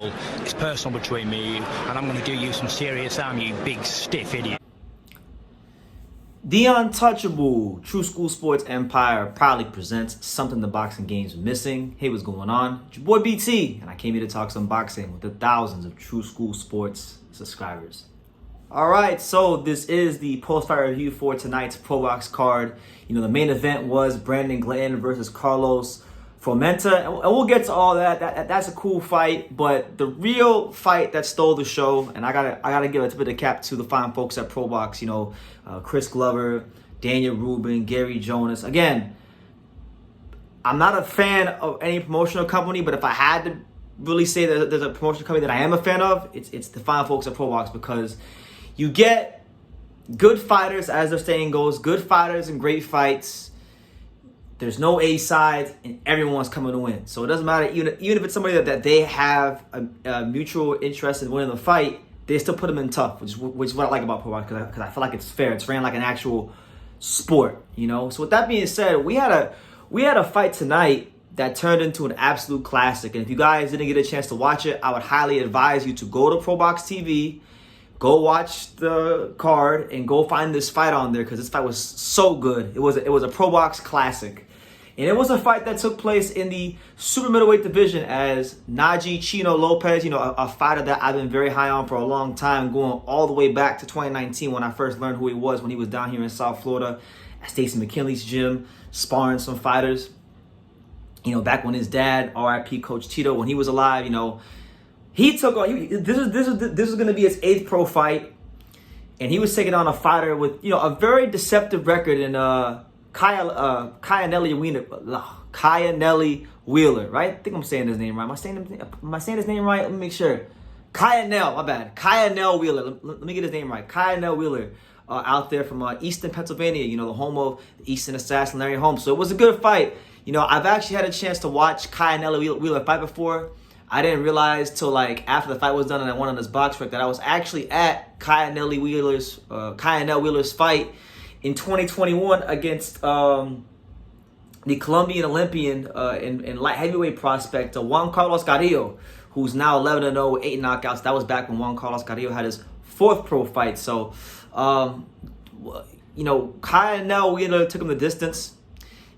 It's personal between me and you, and I'm going to do you some serious harm, you big stiff idiot. The Untouchable True School Sports Empire proudly presents something the boxing game's missing. Hey, what's going on? It's your boy BT, and I came here to talk some boxing with the thousands of True School Sports subscribers. Alright, so this is the post-fight review for tonight's ProBox card. You know, the main event was Brandon Glanton versus Carlos Fromenta, and we'll get to all that. That's a cool fight, but the real fight that stole the show, and I gotta give a tip of the cap to the fine folks at ProBox. You know, Chris Glover, Daniel Rubin, Gary Jonas. Again, I'm not a fan of any promotional company, but if I had to really say that there's a promotional company that I am a fan of, it's the fine folks at ProBox, because you get good fighters, as the saying goes, good fighters and great fights. There's no A side, and everyone's coming to win. So it doesn't matter, even if it's somebody that they have a mutual interest in winning the fight, they still put them in tough, which is what I like about ProBox, because I feel like it's fair. It's ran like an actual sport, you know. So with that being said, we had a fight tonight that turned into an absolute classic. And if you guys didn't get a chance to watch it, I would highly advise you to go to ProBox TV, go watch the card, and go find this fight on there, because this fight was so good. It was a ProBox classic. And it was a fight that took place in the super middleweight division, as Najee Lopez, you know, a fighter that I've been very high on for a long time, going all the way back to 2019 when I first learned who he was, when he was down here in South Florida at Stacey McKinley's gym, sparring some fighters. You know, back when his dad, RIP Coach Tito, when he was alive, you know, he took on. This is going to be his 8th pro fight, and he was taking on a fighter with, you know, a very deceptive record in Khainell Wheeler, right? I think I'm saying his name right. Am I saying his name right? Let me make sure. Khainell, my bad. Khainell Wheeler. Let me get his name right. Khainell Wheeler, out there from Easton, Pennsylvania. You know, the home of the Easton assassin Larry Holmes. So it was a good fight. You know, I've actually had a chance to watch Khainell Wheeler fight before. I didn't realize till like after the fight was done and I went on this box rec that I was actually at Khainell Wheeler's fight in 2021 against the Colombian Olympian and light heavyweight prospect Juan Carlos Carrillo, who's now 11-0 with 8 knockouts. That was back when Juan Carlos Carrillo had his 4th pro fight. So, you know, Khainell Wheeler took him the distance.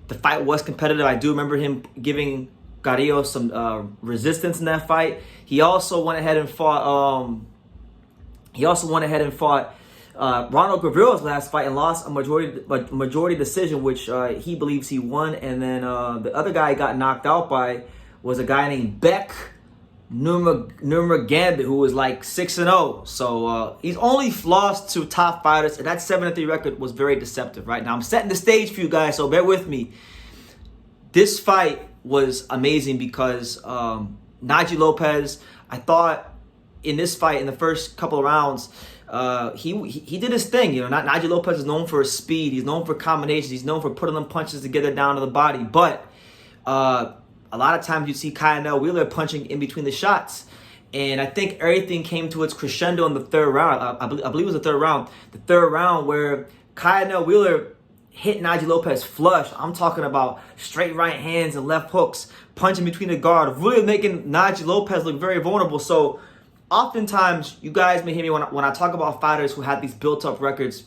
The fight was competitive. I do remember him giving Carrillo some resistance in that fight. He also went ahead and fought. Ronald Gavrill's last fight and lost a majority decision, which he believes he won. And then the other guy he got knocked out by was a guy named Beck Nurmagomedov, who was like 6-0. So he's only lost to top fighters, and that 7-3 record was very deceptive. Right now, I'm setting the stage for you guys, so bear with me. This fight was amazing because Naji Lopez, I thought in this fight, in the first couple of rounds, he did his thing. You know, Najee Lopez is known for his speed. He's known for combinations. He's known for putting them punches together down to the body. But a lot of times you see Khainell Wheeler punching in between the shots. And I think everything came to its crescendo in the 3rd round. I believe it was the 3rd round. The 3rd round where Khainell Wheeler hit Najee Lopez flush. I'm talking about straight right hands and left hooks, punching between the guard, really making Najee Lopez look very vulnerable. So oftentimes, you guys may hear me when I talk about fighters who have these built-up records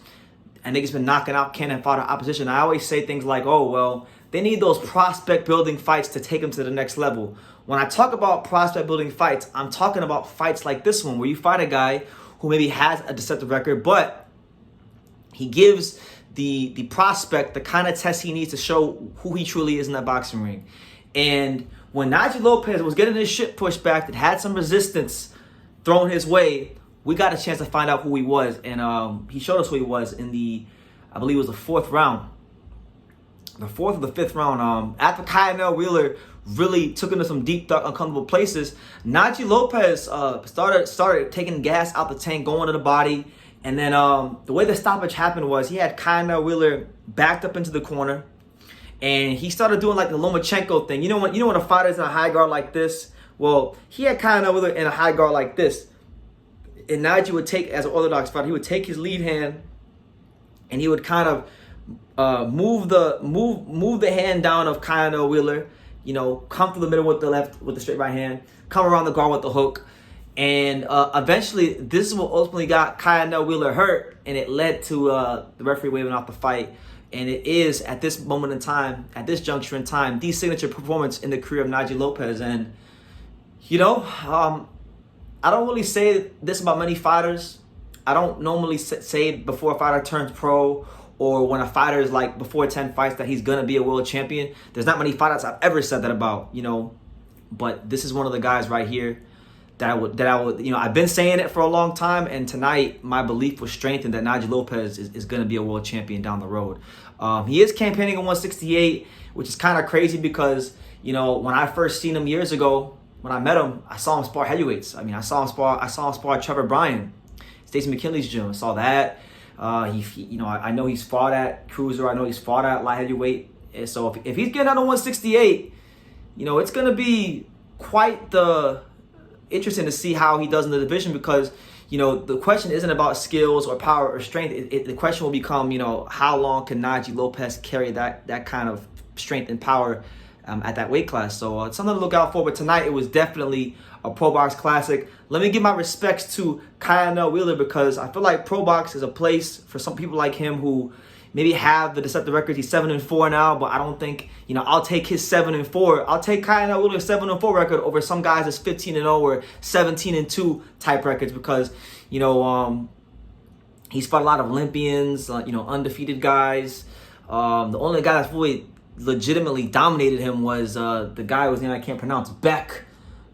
and they just been knocking out cannon fodder opposition. I always say things like, oh, well, they need those prospect-building fights to take them to the next level. When I talk about prospect-building fights, I'm talking about fights like this one, where you fight a guy who maybe has a deceptive record, but he gives the prospect the kind of test he needs to show who he truly is in that boxing ring. And when Naji Lopez was getting his shit pushed back, that had some resistance thrown his way, we got a chance to find out who he was. And he showed us who he was in I believe it was the 4th round. The 4th or the 5th round. After Khainell Wheeler really took into some deep, dark, uncomfortable places, Naji Lopez started taking gas out the tank, going to the body. And then the way the stoppage happened was he had Khainell Wheeler backed up into the corner, and he started doing like the Lomachenko thing. You know when a fighter's in a high guard like this? Well, he had Khainell Wheeler in a high guard like this. And Naji would take, as an orthodox fighter, he would take his lead hand and he would kind of move the hand down of Khainell Wheeler, you know, come through the middle with the straight right hand, come around the guard with the hook. And eventually, this is what ultimately got Khainell Wheeler hurt, and it led to the referee waving off the fight. And it is, at this moment in time, at this juncture in time, the signature performance in the career of Naji Lopez. And, you know, I don't really say this about many fighters. I don't normally say before a fighter turns pro or when a fighter is like before 10 fights that he's going to be a world champion. There's not many fighters I've ever said that about, you know. But this is one of the guys right here that I would, you know, I've been saying it for a long time, and tonight my belief was strengthened that Naji Lopez is going to be a world champion down the road. He is campaigning at 168, which is kind of crazy because, you know, when I first seen him years ago, when I met him, I saw him spar heavyweights. I mean, I saw him spar Trevor Bryan, Stacey McKinley's gym. I saw that. You know, I know he's fought at cruiser. I know he's fought at light heavyweight. And so if he's getting out of 168, you know, it's going to be quite the interesting to see how he does in the division, because, you know, the question isn't about skills or power or strength. The question will become, you know, how long can Naji Lopez carry that kind of strength and power at that weight class. So it's something to look out for. But tonight it was definitely a ProBox classic. Let me give my respects to Khainell Wheeler, because I feel like ProBox is a place for some people like him who maybe have the deceptive records. He's 7-4 now, but I don't think, you know, I'll take his 7-4. I'll take Khainell Wheeler's 7-4 record over some guys that's 15-0 or 17-2 type records, because, you know, he's fought a lot of Olympians, you know, undefeated guys. The only guy that's really legitimately dominated him was the guy whose name I can't pronounce, Beck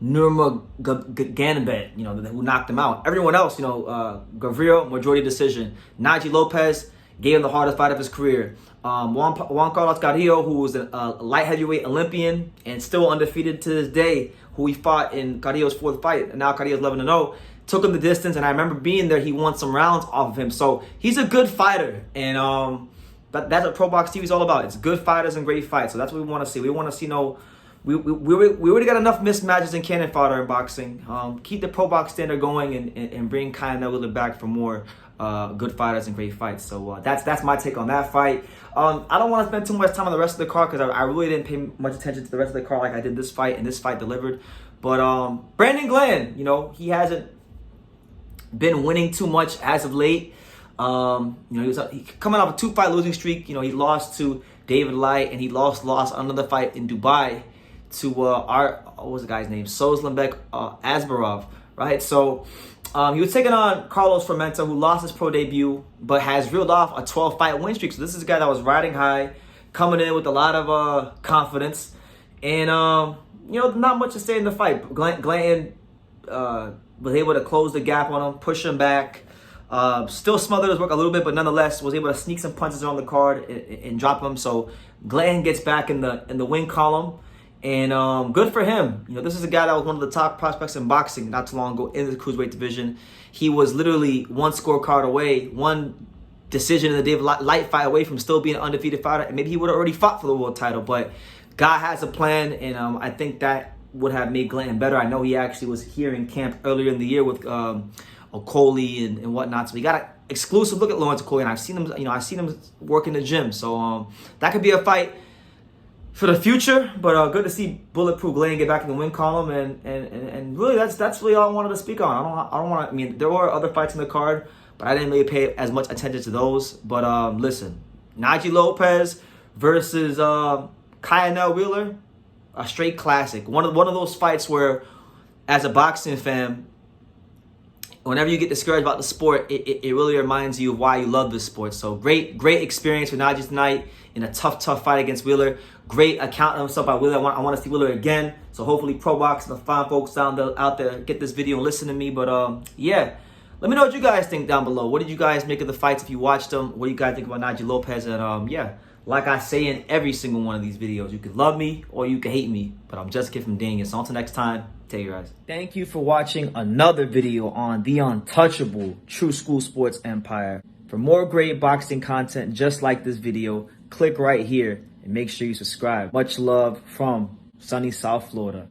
Nurmagomedov, you know, who knocked him out. Everyone else, you know, Gavril, majority decision. Naji Lopez gave him the hardest fight of his career. Juan Carlos Carrillo, who was a light heavyweight Olympian and still undefeated to this day, who he fought in Carrillo's fourth fight, and now Carrillo's 11-0, took him the distance, and I remember being there. He won some rounds off of him. So he's a good fighter, and that's what ProBox TV is all about. It's good fighters and great fights. So that's what we want to see. We want to see we already got enough mismatches in cannon fodder in boxing. Keep the ProBox standard going and bring Khainell Wheeler back for more good fighters and great fights. So that's my take on that fight. I don't want to spend too much time on the rest of the card, because I really didn't pay much attention to the rest of the card like I did this fight, and this fight delivered. But Brandon Glanton, you know, he hasn't been winning too much as of late. You know, he was coming off a 2-fight losing streak. You know, he lost to David Light, and he lost another fight in Dubai to what was the guy's name? Sozlembek Asbarov, right? So he was taking on Carlos Fromenta, who lost his pro debut, but has reeled off a 12-fight win streak. So this is a guy that was riding high, coming in with a lot of confidence, and you know, not much to say in the fight. Glanton was able to close the gap on him, push him back. Still smothered his work a little bit, but nonetheless was able to sneak some punches on the card and drop him. So Glanton gets back in the win column, and good for him. You know, this is a guy that was one of the top prospects in boxing not too long ago in the cruiserweight division. He was literally one scorecard away, one decision in the David Light fight away from still being an undefeated fighter, and maybe he would have already fought for the world title. But God has a plan, and I think that would have made Glanton better. I know he actually was here in camp earlier in the year with Okoli and whatnot. So we got an exclusive look at Lawrence Okoli, and I've seen him work in the gym. So that could be a fight for the future. But good to see Bulletproof Glanton get back in the win column, and really that's really all I wanted to speak on. I don't want to. I mean, there were other fights in the card, but I didn't really pay as much attention to those. But listen, Naji Lopez versus Khainell Wheeler, a straight classic. One of those fights where, as a boxing fan, whenever you get discouraged about the sport, it really reminds you of why you love this sport. So great experience with Naji tonight in a tough fight against Wheeler. Great account of himself by Wheeler. I want to see Wheeler again. So hopefully ProBox and the fine folks out there get this video and listen to me. But yeah, let me know what you guys think down below. What did you guys make of the fights if you watched them? What do you guys think about Naji Lopez? And yeah, like I say in every single one of these videos, you can love me or you can hate me, but I'm just a kid from Daniel. So until next time, take care, guys. Thank you for watching another video on the untouchable True School Sports Empire. For more great boxing content just like this video, click right here and make sure you subscribe. Much love from sunny South Florida.